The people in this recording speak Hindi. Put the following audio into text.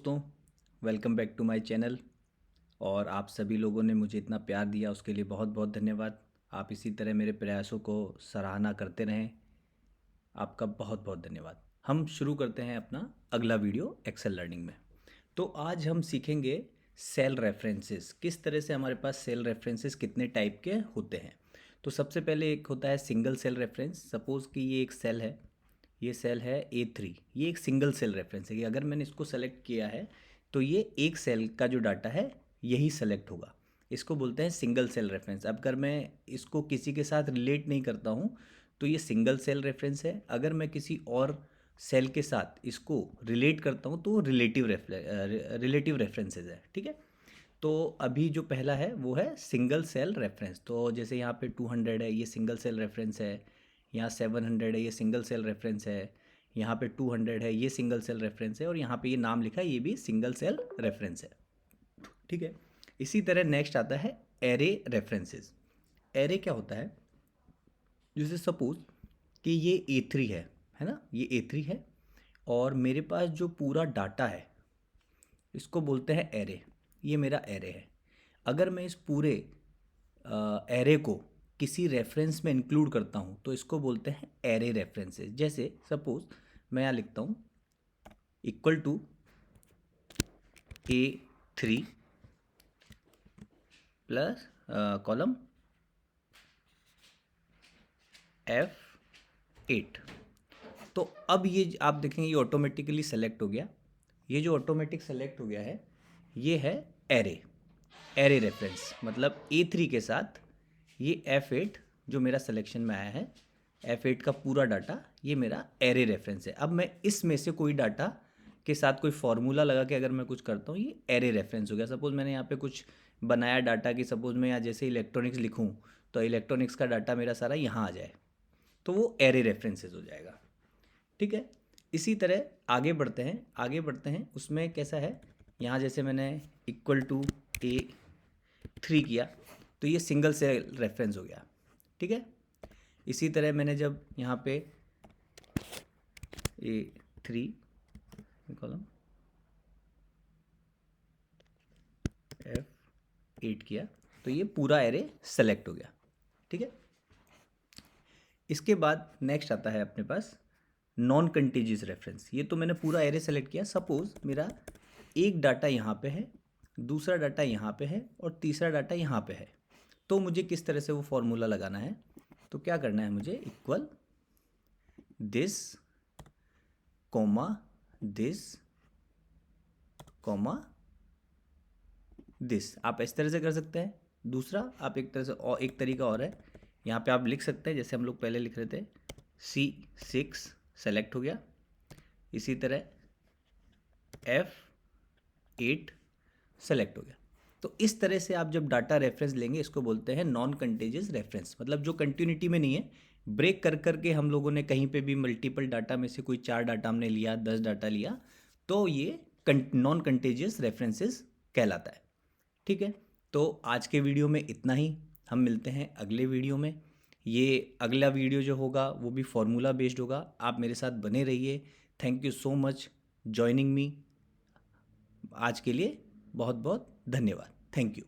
दोस्तों, welcome back to my channel. और आप सभी लोगों ने मुझे इतना प्यार दिया उसके लिए बहुत बहुत धन्यवाद। आप इसी तरह मेरे प्रयासों को सराहना करते रहें, आपका बहुत बहुत धन्यवाद। हम शुरू करते हैं अपना अगला वीडियो एक्सेल लर्निंग में। तो आज हम सीखेंगे सेल रेफरेंसेस, किस तरह से हमारे पास सेल रेफरेंसेस कितने टाइप के होते हैं। तो सबसे पहले एक होता है सिंगल सेल रेफरेंस। सपोज़ कि ये एक सेल है, ये सेल है A3। ये एक सिंगल सेल रेफरेंस है कि अगर मैंने इसको सेलेक्ट किया है तो ये एक सेल का जो डाटा है यही सेलेक्ट होगा। इसको बोलते हैं सिंगल सेल रेफरेंस। अब अगर मैं इसको किसी के साथ रिलेट नहीं करता हूँ तो ये सिंगल सेल रेफरेंस है। अगर मैं किसी और सेल के साथ इसको रिलेट करता हूँ तो रिलेटिव रेफरेंसेज है। ठीक है। तो अभी जो पहला है वो है सिंगल सेल रेफरेंस। तो जैसे यहाँ पे 200 है, ये सिंगल सेल रेफरेंस है। यहाँ 700 है, ये सिंगल सेल रेफरेंस है। यहाँ पे 200 है, ये सिंगल सेल रेफरेंस है। और यहाँ पे ये नाम लिखा है, ये भी सिंगल सेल रेफरेंस है। ठीक है। इसी तरह नेक्स्ट आता है एरे रेफरेंसेस। एरे क्या होता है? जैसे सपोज कि ये A3 है ना, ये A3 है और मेरे पास जो पूरा डाटा है इसको बोलते हैं एरे। ये मेरा एरे है। अगर मैं इस पूरे एरे को किसी रेफरेंस में इंक्लूड करता हूँ तो इसको बोलते हैं एरे रेफरेंसेस। जैसे सपोज मैं यहाँ लिखता हूँ equal to A3 plus column F8। तो अब ये आप देखेंगे ये ऑटोमेटिकली सेलेक्ट हो गया। ये जो ऑटोमेटिक सेलेक्ट हो गया है ये है एरे। एरे रेफरेंस मतलब A3 के साथ ये F8 जो मेरा सिलेक्शन में आया है, F8 का पूरा डाटा ये मेरा एरे रेफरेंस है। अब मैं इसमें से कोई डाटा के साथ कोई फार्मूला लगा के अगर मैं कुछ करता हूँ ये एरे रेफरेंस हो गया। सपोज़ मैंने यहाँ पे कुछ बनाया डाटा कि सपोज़ मैं यहाँ जैसे इलेक्ट्रॉनिक्स लिखूँ तो इलेक्ट्रॉनिक्स का डाटा मेरा सारा यहाँ आ जाए तो वो एरे रेफरेंसेस हो जाएगा। ठीक है। इसी तरह आगे बढ़ते हैं उसमें कैसा है, यहाँ जैसे मैंने इक्वल टू A3 किया तो ये सिंगल सेल रेफरेंस हो गया। ठीक है। इसी तरह मैंने जब यहाँ पे A3 कॉलम F8 किया तो ये पूरा एरे सेलेक्ट हो गया। ठीक है। इसके बाद नेक्स्ट आता है अपने पास नॉन कंटीजियस रेफरेंस। ये तो मैंने पूरा एरे सेलेक्ट किया। सपोज मेरा एक डाटा यहाँ पे है, दूसरा डाटा यहाँ पे है और तीसरा डाटा यहाँ पे है। तो मुझे किस तरह से वो फॉर्मूला लगाना है? तो क्या करना है मुझे, equal this comma this comma this. आप इस तरह से कर सकते हैं। दूसरा आप एक तरह से और एक तरीका और है, यहाँ पे आप लिख सकते हैं जैसे हम लोग पहले लिख रहे थे C6 सेलेक्ट हो गया। इसी तरह F8 सेलेक्ट हो गया। तो इस तरह से आप जब डाटा रेफरेंस लेंगे इसको बोलते हैं नॉन कंटेजियस रेफरेंस। मतलब जो कंटिन्यूटी में नहीं है, ब्रेक कर करके हम लोगों ने कहीं पे भी मल्टीपल डाटा में से कोई 4 डाटा हमने लिया, 10 डाटा लिया तो ये नॉन कंटेजियस रेफरेंसेस कहलाता है। ठीक है। तो आज के वीडियो में इतना ही। हम मिलते हैं अगले वीडियो में। ये अगला वीडियो जो होगा वो भी फार्मूला बेस्ड होगा। आप मेरे साथ बने रहिए। Thank you so much joining me. आज के लिए बहुत बहुत धन्यवाद। Thank you.